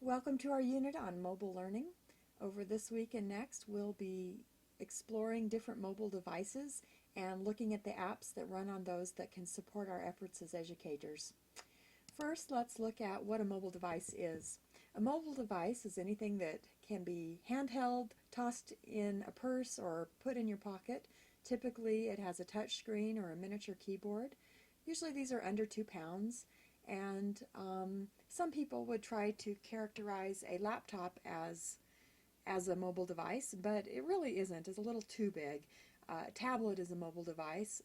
Welcome to our unit on mobile learning. Over this week and next, we'll be exploring different mobile devices and looking at the apps that run on those that can support our efforts as educators. First, let's look at what a mobile device is. A mobile device is anything that can be handheld, tossed in a purse, or put in your pocket. Typically, it has a touch screen or a miniature keyboard. Usually these are under 2 pounds. And some people would try to characterize a laptop as a mobile device, but it really isn't. It's a little too big. A tablet is a mobile device.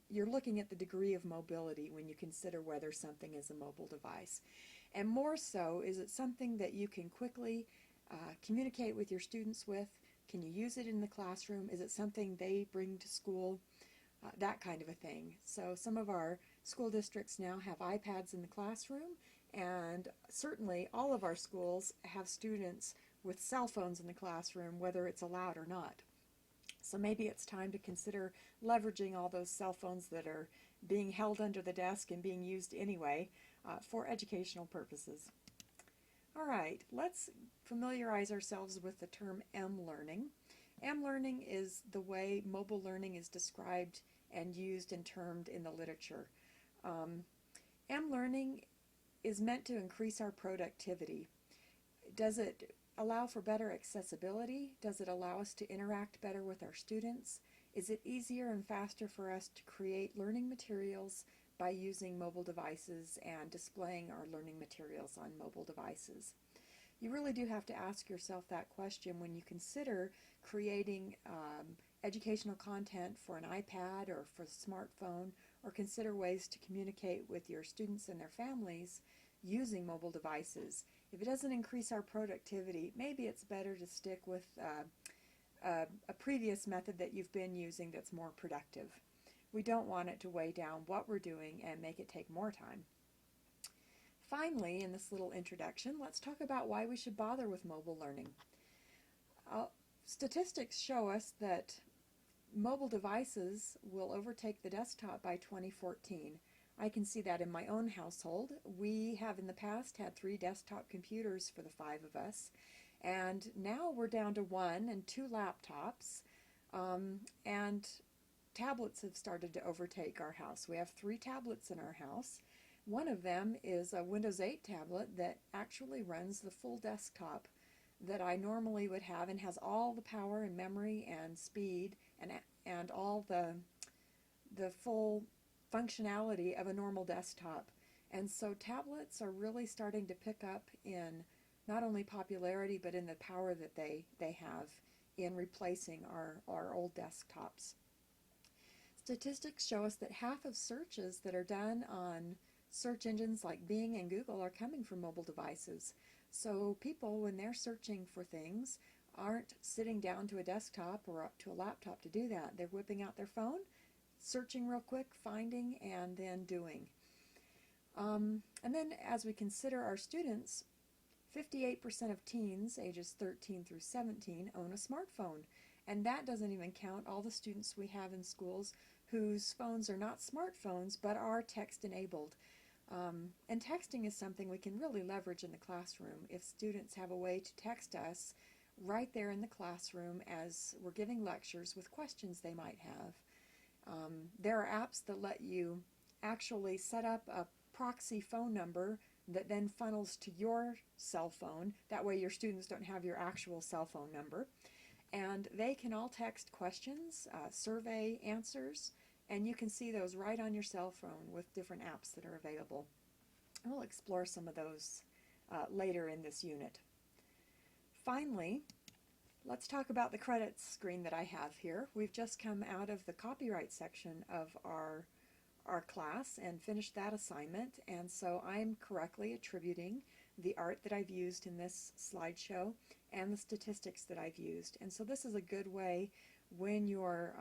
You're looking at the degree of mobility when you consider whether something is a mobile device. And more so, is it something that you can quickly communicate with your students with? Can you use it in the classroom? Is it something they bring to school? That kind of a thing. So some of our school districts now have iPads in the classroom, and certainly all of our schools have students with cell phones in the classroom, whether it's allowed or not. So maybe it's time to consider leveraging all those cell phones that are being held under the desk and being used anyway for educational purposes. All right, let's familiarize ourselves with the term M-learning. M-learning is the way mobile learning is described and used and termed in the literature. M-learning is meant to increase our productivity. Does it allow for better accessibility? Does it allow us to interact better with our students? Is it easier and faster for us to create learning materials by using mobile devices and displaying our learning materials on mobile devices? You really do have to ask yourself that question when you consider creating educational content for an iPad or for a smartphone, or consider ways to communicate with your students and their families using mobile devices. If it doesn't increase our productivity, maybe it's better to stick with a previous method that you've been using that's more productive. We don't want it to weigh down what we're doing and make it take more time. Finally, in this little introduction, let's talk about why we should bother with mobile learning. Statistics show us that mobile devices will overtake the desktop by 2014. I can see that in my own household. We have in the past had 3 desktop computers for the 5 of us, and now we're down to 1 and 2 laptops, and tablets have started to overtake our house. We have 3 tablets in our house. One of them is a Windows 8 tablet that actually runs the full desktop that I normally would have, and has all the power and memory and speed and all the full functionality of a normal desktop. And so tablets are really starting to pick up in not only popularity, but in the power that they have in replacing our old desktops. Statistics show us that half of searches that are done on search engines like Bing and Google are coming from mobile devices. So people, when they're searching for things, aren't sitting down to a desktop or up to a laptop to do that. They're whipping out their phone, searching real quick, finding, and then doing. And then as we consider our students, 58% of teens ages 13 through 17 own a smartphone. And that doesn't even count all the students we have in schools whose phones are not smartphones but are text-enabled. And texting is something we can really leverage in the classroom if students have a way to text us right there in the classroom as we're giving lectures with questions they might have. There are apps that let you actually set up a proxy phone number that then funnels to your cell phone. That way your students don't have your actual cell phone number. And they can all text questions, survey answers, and you can see those right on your cell phone with different apps that are available. And we'll explore some of those later in this unit. Finally, let's talk about the credits screen that I have here. We've just come out of the copyright section of our class and finished that assignment, and so I'm correctly attributing the art that I've used in this slideshow and the statistics that I've used. And so this is a good way when you're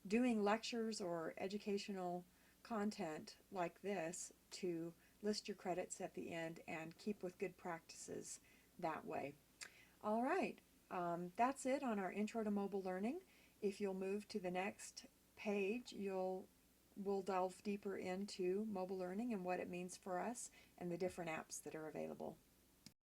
doing lectures or educational content like this to list your credits at the end and keep with good practices that way. All right, that's it on our Intro to Mobile Learning. If you'll move to the next page, we'll delve deeper into mobile learning and what it means for us and the different apps that are available.